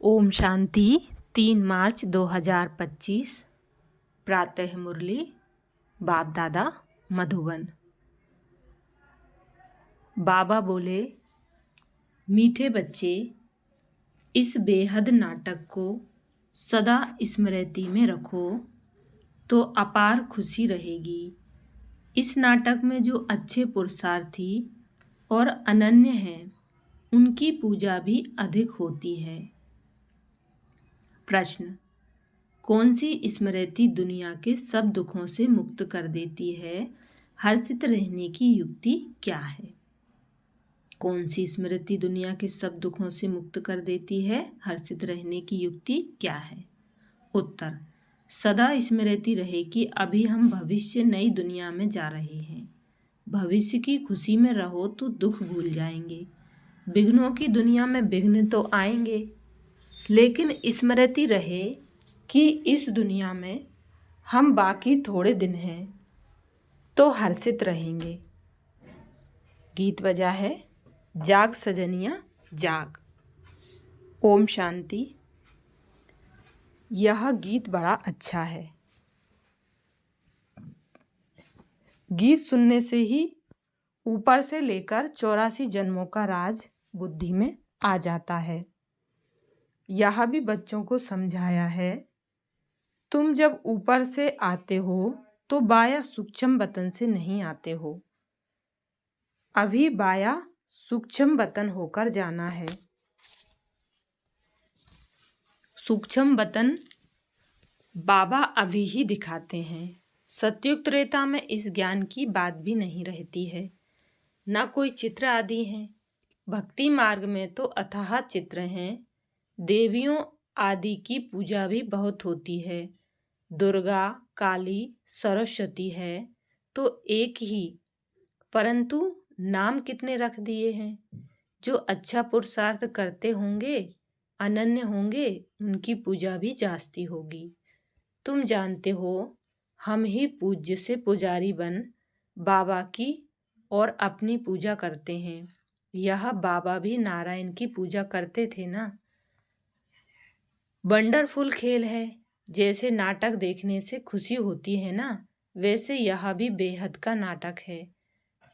ओम शांति। 3 मार्च 2025 प्रातः मुरली बाप दादा मधुबन। बाबा बोले, मीठे बच्चे, इस बेहद नाटक को सदा स्मृति में रखो तो अपार खुशी रहेगी। इस नाटक में जो अच्छे पुरुषार्थी और अनन्य हैं उनकी पूजा भी अधिक होती है। प्रश्न, कौन सी स्मृति दुनिया के सब दुखों से मुक्त कर देती है? हर्षित रहने की युक्ति क्या है? कौन सी स्मृति दुनिया के सब दुखों से मुक्त कर देती है? हर्षित रहने की युक्ति क्या है? उत्तर, सदा स्मृति रहे कि अभी हम भविष्य नई दुनिया में जा रहे हैं। भविष्य की खुशी में रहो तो दुख भूल जाएंगे। विघ्नों की दुनिया में विघ्न तो आएंगे, लेकिन स्मृति रहे कि इस दुनिया में हम बाकी थोड़े दिन हैं तो हर्षित रहेंगे। गीत बजा है, जाग सजनिया जाग। ओम शांति। यह गीत बड़ा अच्छा है। गीत सुनने से ही ऊपर से लेकर 84 जन्मों का राज बुद्धि में आ जाता है। यह भी बच्चों को समझाया है, तुम जब ऊपर से आते हो तो बाया सूक्ष्म वतन से नहीं आते हो। अभी बाया सूक्ष्म वतन होकर जाना है। सूक्ष्म वतन बाबा अभी ही दिखाते हैं। सतयुग त्रेता में इस ज्ञान की बात भी नहीं रहती है, ना कोई चित्र आदि हैं। भक्ति मार्ग में तो अथाह चित्र हैं। देवियों आदि की पूजा भी बहुत होती है। दुर्गा, काली, सरस्वती है तो एक ही, परंतु नाम कितने रख दिए हैं। जो अच्छा पुरुषार्थ करते होंगे, अनन्य होंगे, उनकी पूजा भी जास्ती होगी। तुम जानते हो, हम ही पूज्य से पुजारी बन बाबा की और अपनी पूजा करते हैं। यह बाबा भी नारायण की पूजा करते थे ना। वंडरफुल खेल है। जैसे नाटक देखने से खुशी होती है ना, वैसे यह भी बेहद का नाटक है।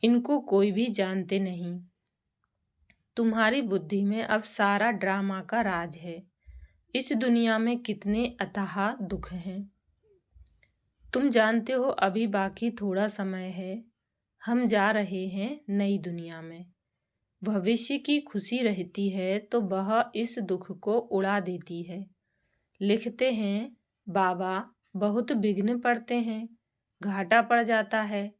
इनको कोई भी जानते नहीं। तुम्हारी बुद्धि में अब सारा ड्रामा का राज है। इस दुनिया में कितने अथाह दुख हैं। तुम जानते हो अभी बाकी थोड़ा समय है। हम जा रहे हैं नई दुनिया में। भविष्य की खुशी रहती है तो वह इस दुख को उड़ा देती है। लिखते हैं, बाबा बहुत विघ्न पड़ते हैं, घाटा पड़ जाता है।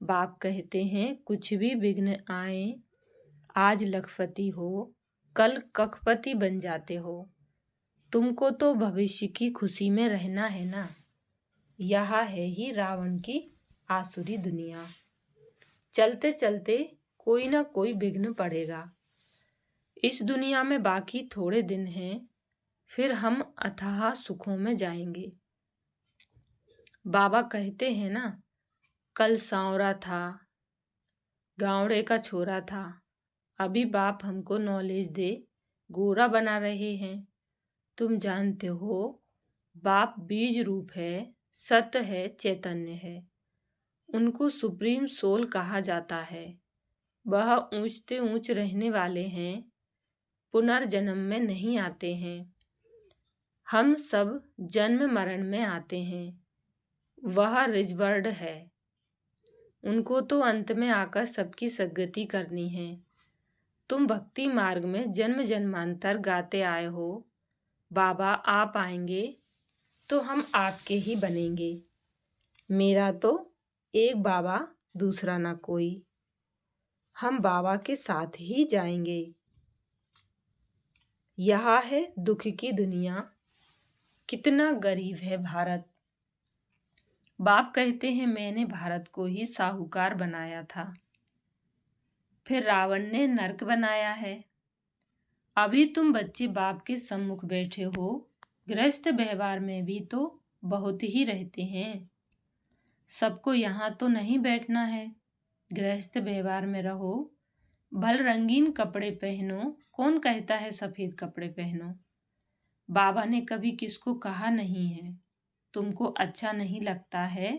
बाप कहते हैं, कुछ भी विघ्न आए, आज लखपति हो, कल कखपति बन जाते हो। तुमको तो भविष्य की खुशी में रहना है ना। यह है ही रावण की आसुरी दुनिया। चलते चलते कोई ना कोई विघ्न पड़ेगा। इस दुनिया में बाकी थोड़े दिन हैं, फिर हम अथाह सुखों में जाएंगे। बाबा कहते हैं ना, कल सांवरा था, गावड़े का छोरा था। अभी बाप हमको नॉलेज दे, गोरा बना रहे हैं। तुम जानते हो, बाप बीज रूप है, सत्य है, चैतन्य है। उनको सुप्रीम सोल कहा जाता है। वह ऊंचते ऊंच रहने वाले हैं, पुनर्जन्म में नहीं आते हैं। हम सब जन्म मरण में आते हैं। वह रिजवर्ड है। उनको तो अंत में आकर सबकी सद्गति करनी है। तुम भक्ति मार्ग में जन्म जन्मांतर गाते आए हो, बाबा आप आएंगे तो हम आपके ही बनेंगे। मेरा तो एक बाबा, दूसरा ना कोई। हम बाबा के साथ ही जाएंगे। यह है दुख की दुनिया। कितना गरीब है भारत। बाप कहते हैं, मैंने भारत को ही साहूकार बनाया था, फिर रावण ने नरक बनाया है। अभी तुम बच्चे बाप के सम्मुख बैठे हो। गृहस्थ व्यवहार में भी तो बहुत ही रहते हैं। सबको यहाँ तो नहीं बैठना है। गृहस्थ व्यवहार में रहो। भल रंगीन कपड़े पहनो। कौन कहता है सफेद कपड़े पहनो। बाबा ने कभी किसको कहा नहीं है तुमको अच्छा नहीं लगता है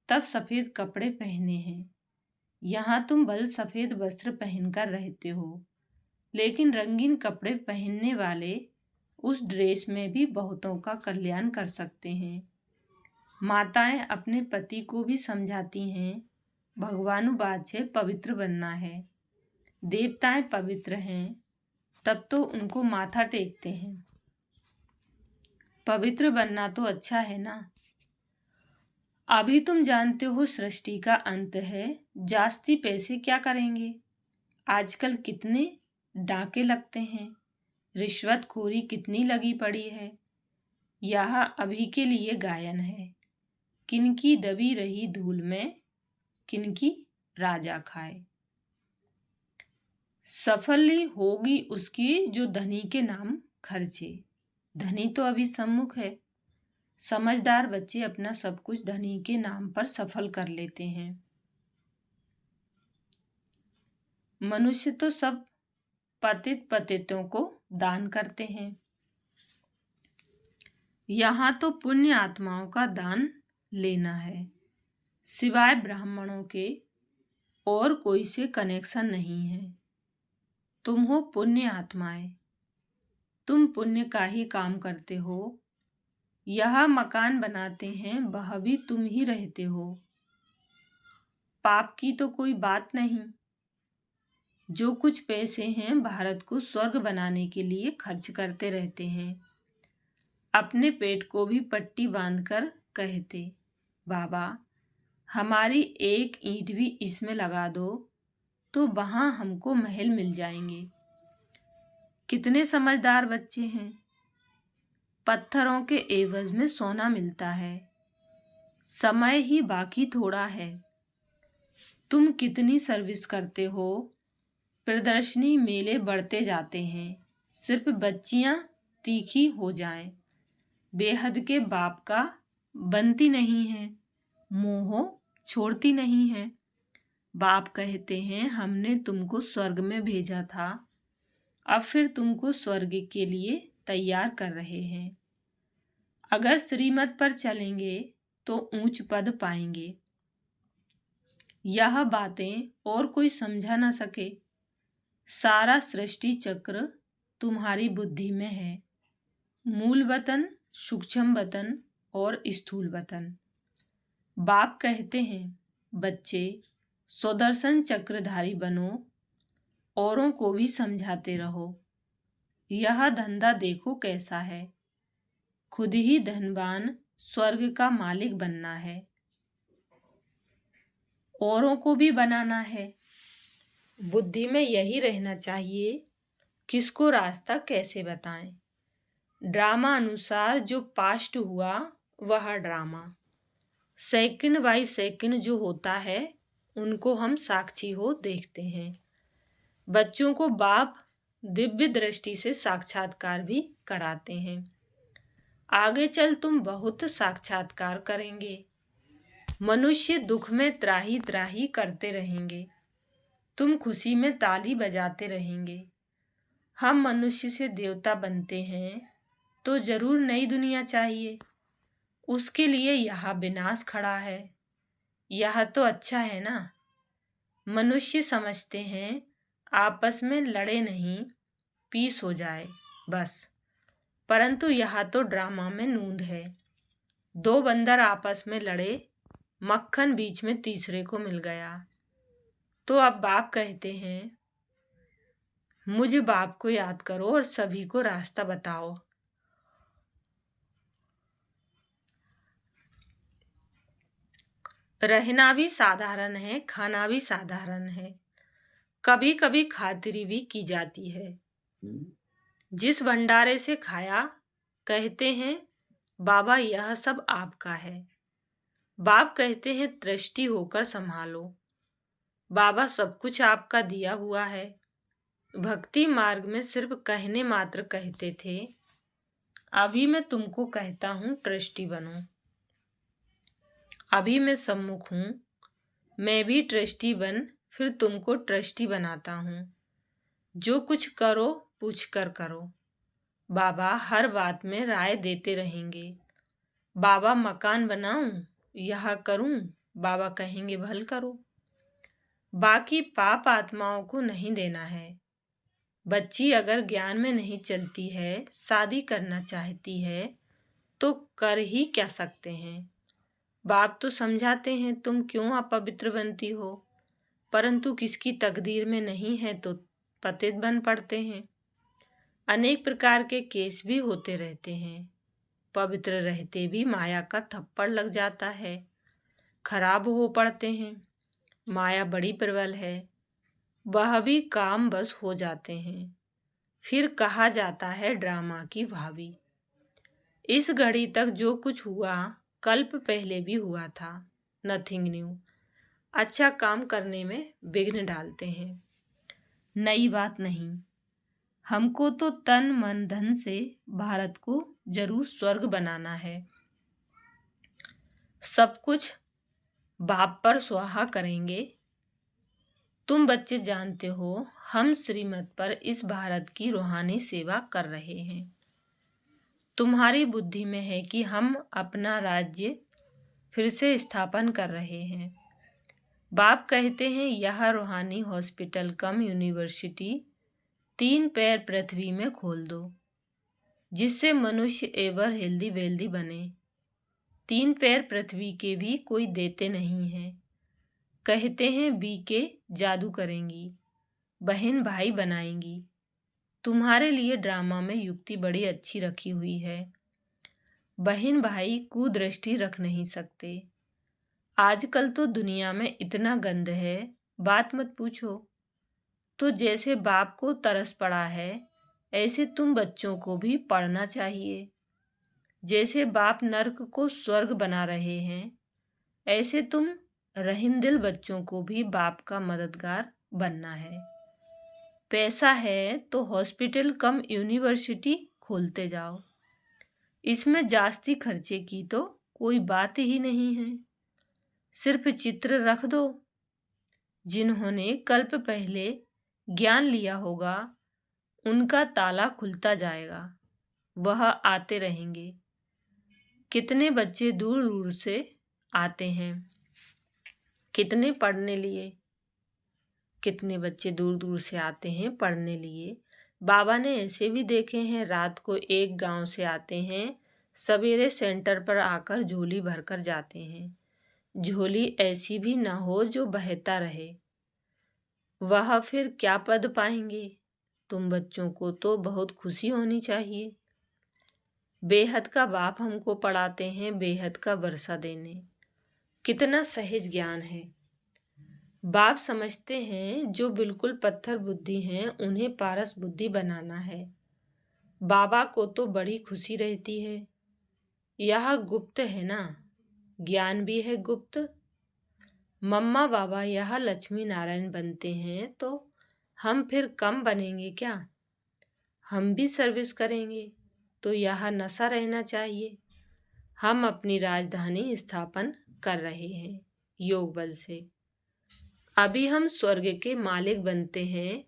तब सफेद कपड़े पहने हैं। यहाँ तुम बल सफेद वस्त्र पहनकर रहते हो, लेकिन रंगीन कपड़े पहनने वाले उस ड्रेस में भी बहुतों का कल्याण कर सकते हैं। माताएं अपने पति को भी समझाती हैं भगवानुवाद से पवित्र बनना है। देवताएं पवित्र हैं तब तो उनको माथा टेकते हैं। पवित्र बनना तो अच्छा है ना। अभी तुम जानते हो सृष्टि का अंत है, जास्ती पैसे क्या करेंगे। आजकल कितने डाके लगते हैं, रिश्वतखोरी कितनी लगी पड़ी है। यह अभी के लिए गायन है, किनकी दबी रही धूल में किनकी राजा खाए। सफली होगी उसकी जो धनी के नाम खर्चे। धनी तो अभी सम्मुख है। समझदार बच्चे अपना सब कुछ धनी के नाम पर सफल कर लेते हैं। मनुष्य तो सब पतित पतितों को दान करते हैं। यहाँ तो पुण्य आत्माओं का दान लेना है, सिवाय ब्राह्मणों के और कोई से कनेक्शन नहीं है। तुम हो पुण्य आत्माएं, तुम पुण्य का ही काम करते हो। यह मकान बनाते हैं वह भी तुम ही रहते हो। पाप की तो कोई बात नहीं। जो कुछ पैसे हैं भारत को स्वर्ग बनाने के लिए खर्च करते रहते हैं। अपने पेट को भी पट्टी बांधकर कहते, बाबा हमारी एक ईंट भी इसमें लगा दो तो वहां हमको महल मिल जाएंगे। कितने समझदार बच्चे हैं। पत्थरों के एवज में सोना मिलता है। समय ही बाकी थोड़ा है। तुम कितनी सर्विस करते हो। प्रदर्शनी मेले बढ़ते जाते हैं, सिर्फ बच्चियां तीखी हो जाएं। बेहद के बाप का बनती नहीं है, मोह छोड़ती नहीं है। बाप कहते हैं हमने तुमको स्वर्ग में भेजा था, अब फिर तुमको स्वर्ग के लिए तैयार कर रहे हैं। अगर श्रीमत पर चलेंगे तो ऊंच पद पाएंगे। यह बातें और कोई समझा न सके। सारा सृष्टि चक्र तुम्हारी बुद्धि में है। मूल वतन, सूक्ष्म वतन और स्थूल वतन। बाप कहते हैं बच्चे सुदर्शन चक्रधारी बनो, औरों को भी समझाते रहो। यह धंधा देखो कैसा है। खुद ही धनवान स्वर्ग का मालिक बनना है, औरों को भी बनाना है। बुद्धि में यही रहना चाहिए किसको रास्ता कैसे बताएं। ड्रामा अनुसार जो पास्ट हुआ वह ड्रामा, सेकंड बाय सेकंड जो होता है उनको हम साक्षी हो देखते हैं। बच्चों को बाप दिव्य दृष्टि से साक्षात्कार भी कराते हैं। आगे चल तुम बहुत साक्षात्कार करेंगे। मनुष्य दुख में त्राही त्राही करते रहेंगे, तुम खुशी में ताली बजाते रहेंगे। हम मनुष्य से देवता बनते हैं तो जरूर नई दुनिया चाहिए। उसके लिए यह विनाश खड़ा है। यह तो अच्छा है ना। मनुष्य समझते हैं आपस में लड़े नहीं, पीस हो जाए बस, परंतु यह तो ड्रामा में नूंद है। दो बंदर आपस में लड़े, मक्खन बीच में तीसरे को मिल गया। तो अब बाप कहते हैं मुझ बाप को याद करो और सभी को रास्ता बताओ। रहना भी साधारण है, खाना भी साधारण है, कभी कभी खातिरी भी की जाती है। जिस भंडारे से खाया कहते हैं बाबा यह सब आपका है। बाप कहते हैं दृष्टि होकर संभालो। बाबा सब कुछ आपका दिया हुआ है। भक्ति मार्ग में सिर्फ कहने मात्र कहते थे, अभी मैं तुमको कहता हूँ ट्रस्टी बनो। अभी मैं सम्मुख हूँ, मैं भी ट्रस्टी बन फिर तुमको ट्रस्टी बनाता हूँ। जो कुछ करो पूछ कर करो। बाबा हर बात में राय देते रहेंगे। बाबा मकान बनाऊं, यह करूं, बाबा कहेंगे भल करो। बाकी पाप आत्माओं को नहीं देना है। बच्ची अगर ज्ञान में नहीं चलती है, शादी करना चाहती है, तो कर ही क्या सकते हैं। बाप तो समझाते हैं तुम क्यों अपवित्र बनती हो, परंतु किसकी तकदीर में नहीं है तो पतित बन पड़ते हैं। अनेक प्रकार के केस भी होते रहते हैं। पवित्र रहते भी माया का थप्पड़ लग जाता है, खराब हो पड़ते हैं। माया बड़ी प्रबल है, वह भी काम बस हो जाते हैं। फिर कहा जाता है ड्रामा की भाभी। इस घड़ी तक जो कुछ हुआ कल्प पहले भी हुआ था, नथिंग न्यू। अच्छा काम करने में विघ्न डालते हैं, नई बात नहीं। हमको तो तन मन धन से भारत को जरूर स्वर्ग बनाना है। सब कुछ बाप पर स्वाहा करेंगे। तुम बच्चे जानते हो हम श्रीमत पर इस भारत की रूहानी सेवा कर रहे हैं। तुम्हारी बुद्धि में है कि हम अपना राज्य फिर से स्थापन कर रहे हैं। बाप कहते हैं यह रूहानी हॉस्पिटल कम यूनिवर्सिटी 3 पैर पृथ्वी में खोल दो, जिससे मनुष्य एवर हेल्दी वेल्दी बने। 3 पैर पृथ्वी के भी कोई देते नहीं है। कहते हैं बीके जादू करेंगी, बहन भाई बनाएंगी। तुम्हारे लिए ड्रामा में युक्ति बड़ी अच्छी रखी हुई है। बहन भाई कुदृष्टि रख नहीं सकते। आजकल तो दुनिया में इतना गंद है, बात मत पूछो। तो जैसे बाप को तरस पड़ा है, ऐसे तुम बच्चों को भी पढ़ना चाहिए। जैसे बाप नर्क को स्वर्ग बना रहे हैं, ऐसे तुम रहीमदिल बच्चों को भी बाप का मददगार बनना है। पैसा है तो हॉस्पिटल कम यूनिवर्सिटी खोलते जाओ। इसमें जास्ती खर्चे की तो कोई बात ही नहीं है। सिर्फ चित्र रख दो। जिन्होंने कल्प पहले ज्ञान लिया होगा उनका ताला खुलता जाएगा, वह आते रहेंगे। कितने बच्चे दूर दूर से आते हैं, कितने पढ़ने लिए, कितने बच्चे दूर दूर से आते हैं पढ़ने लिए। बाबा ने ऐसे भी देखे हैं, रात को एक गांव से आते हैं, सवेरे सेंटर पर आकर झोली भरकर जाते हैं। झोली ऐसी भी ना हो जो बहता रहे, वह फिर क्या पद पाएंगे। तुम बच्चों को तो बहुत खुशी होनी चाहिए। बेहद का बाप हमको पढ़ाते हैं बेहद का वर्षा देने। कितना सहज ज्ञान है। बाप समझते हैं जो बिल्कुल पत्थर बुद्धि हैं उन्हें पारस बुद्धि बनाना है। बाबा को तो बड़ी खुशी रहती है। यह गुप्त है ना, ज्ञान भी है गुप्त। मम्मा बाबा यह लक्ष्मी नारायण बनते हैं तो हम फिर कम बनेंगे क्या। हम भी सर्विस करेंगे तो यह नशा रहना चाहिए। हम अपनी राजधानी स्थापन कर रहे हैं योग बल से। अभी हम स्वर्ग के मालिक बनते हैं,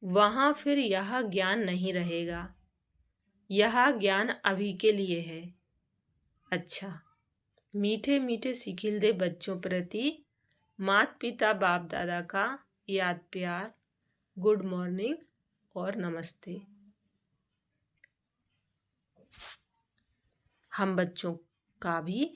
वहां फिर यह ज्ञान नहीं रहेगा। यह ज्ञान अभी के लिए है। अच्छा, मीठे मीठे सिखिलदे बच्चों प्रति माता पिता बाप दादा का याद प्यार, गुड मॉर्निंग और नमस्ते। हम बच्चों का भी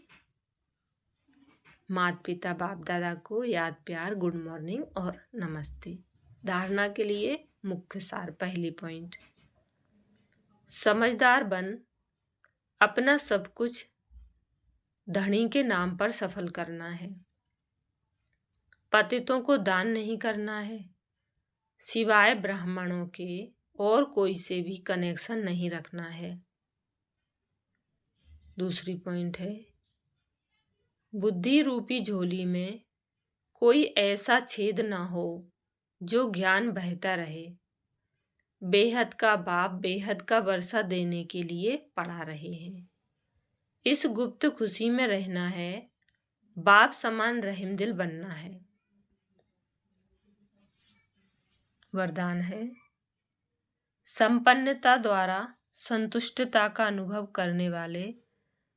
माता पिता बाप दादा को याद प्यार, गुड मॉर्निंग और नमस्ते। धारणा के लिए मुख्य सार। पहली पॉइंट, समझदार बन अपना सब कुछ धनी के नाम पर सफल करना है। पतितों को दान नहीं करना है। सिवाय ब्राह्मणों के और कोई से भी कनेक्शन नहीं रखना है। दूसरी पॉइंट है, बुद्धि रूपी झोली में कोई ऐसा छेद ना हो जो ज्ञान बहता रहे। बेहद का बाप बेहद का वर्षा देने के लिए पढ़ा रहे हैं। इस गुप्त खुशी में रहना है। बाप समान रहमदिल बनना है। वरदान है, संपन्नता द्वारा संतुष्टता का अनुभव करने वाले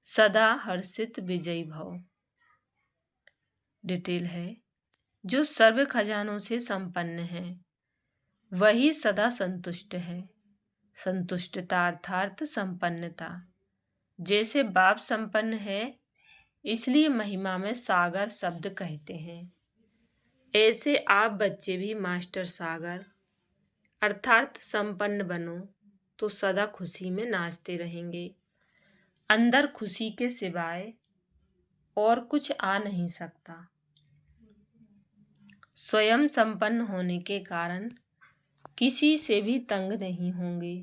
सदा हर्षित विजयी भव। डिटेल है, जो सर्व खजानों से संपन्न है वही सदा संतुष्ट है। संतुष्टता अर्थात संपन्नता। जैसे बाप संपन्न है इसलिए महिमा में सागर शब्द कहते हैं, ऐसे आप बच्चे भी मास्टर सागर अर्थात संपन्न बनो तो सदा खुशी में नाचते रहेंगे। अंदर खुशी के सिवाय और कुछ आ नहीं सकता। स्वयं संपन्न होने के कारण किसी से भी तंग नहीं होंगे।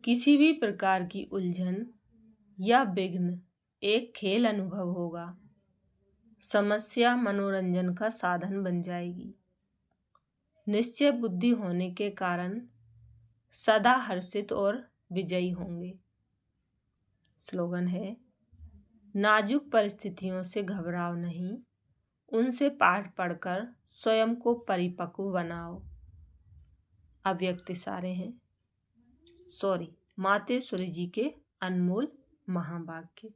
किसी भी प्रकार की उलझन या विघ्न एक खेल अनुभव होगा। समस्या मनोरंजन का साधन बन जाएगी। निश्चय बुद्धि होने के कारण सदा हर्षित और विजयी होंगे। स्लोगन है, नाजुक परिस्थितियों से घबराओ नहीं, उनसे पाठ पढ़कर स्वयं को परिपक्व बनाओ। अव्यक्त इशारे हैं, मातेश्वरी जी के अनमोल महावाक्य।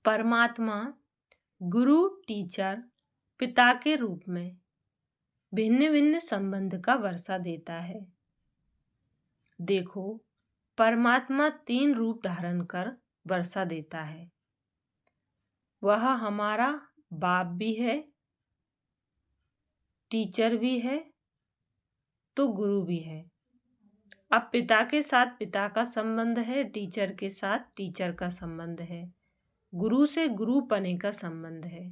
परमात्मा गुरु, टीचर, पिता के रूप में भिन्न भिन्न संबंध का वर्षा देता है। देखो, परमात्मा 3 रूप धारण कर वर्षा देता है। वह हमारा बाप भी है, टीचर भी है, तो गुरु भी है। अब पिता के साथ पिता का संबंध है, टीचर के साथ टीचर का संबंध है, गुरु से गुरुपने का संबंध है।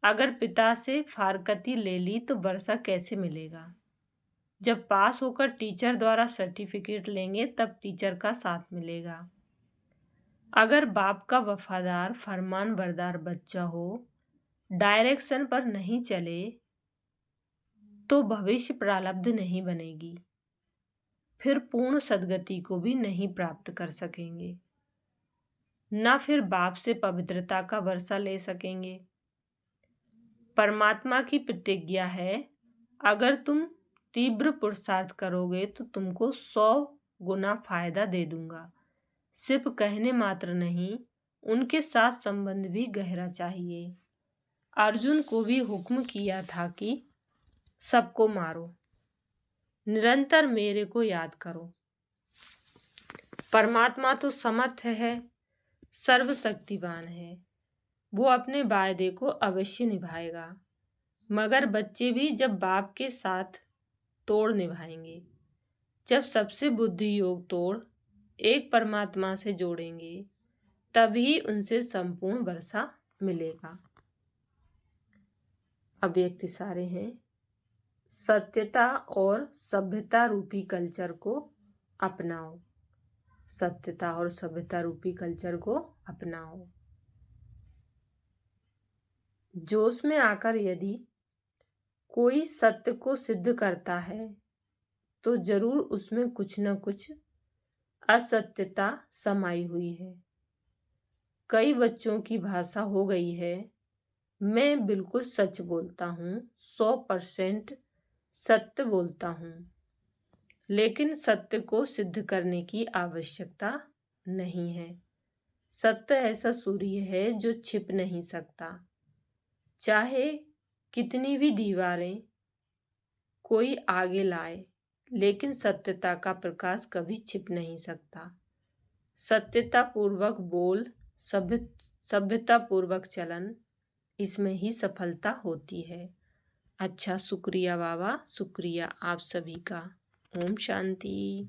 अगर पिता से फारकती ले ली तो वर्षा कैसे मिलेगा? जब पास होकर टीचर द्वारा सर्टिफिकेट लेंगे तब टीचर का साथ मिलेगा। अगर बाप का वफादार फरमान बरदार बच्चा हो, डायरेक्शन पर नहीं चले तो भविष्य प्रारब्ध नहीं बनेगी, फिर पूर्ण सद्गति को भी नहीं प्राप्त कर सकेंगे, न फिर बाप से पवित्रता का वर्षा ले सकेंगे। परमात्मा की प्रतिज्ञा है, अगर तुम तीव्र पुरुषार्थ करोगे तो तुमको 100 गुना फायदा दे दूंगा। सिर्फ कहने मात्र नहीं, उनके साथ संबंध भी गहरा चाहिए। अर्जुन को भी हुक्म किया था कि सबको मारो, निरंतर मेरे को याद करो। परमात्मा तो समर्थ है, सर्वशक्तिवान है, वो अपने वायदे को अवश्य निभाएगा। मगर बच्चे भी जब बाप के साथ तोड़ निभाएंगे, जब सबसे बुद्धि योग तोड़ एक परमात्मा से जोड़ेंगे, तभी उनसे संपूर्ण वर्षा मिलेगा। अव्यक्त इशारे हैं, सत्यता और सभ्यता रूपी कल्चर को अपनाओ। सत्यता और सभ्यता रूपी कल्चर को अपनाओ। जोश में आकर यदि कोई सत्य को सिद्ध करता है तो जरूर उसमें कुछ न कुछ असत्यता समाई हुई है। कई बच्चों की भाषा हो गई है, मैं बिल्कुल सच बोलता हूँ, 100% सत्य बोलता हूँ, लेकिन सत्य को सिद्ध करने की आवश्यकता नहीं है। सत्य ऐसा सूर्य है जो छिप नहीं सकता, चाहे कितनी भी दीवारें कोई आगे लाए, लेकिन सत्यता का प्रकाश कभी छिप नहीं सकता। सत्यता पूर्वक बोल, सभ्यता पूर्वक चलन, इसमें ही सफलता होती है। अच्छा, शुक्रिया बाबा, शुक्रिया आप सभी का। ओम शांति।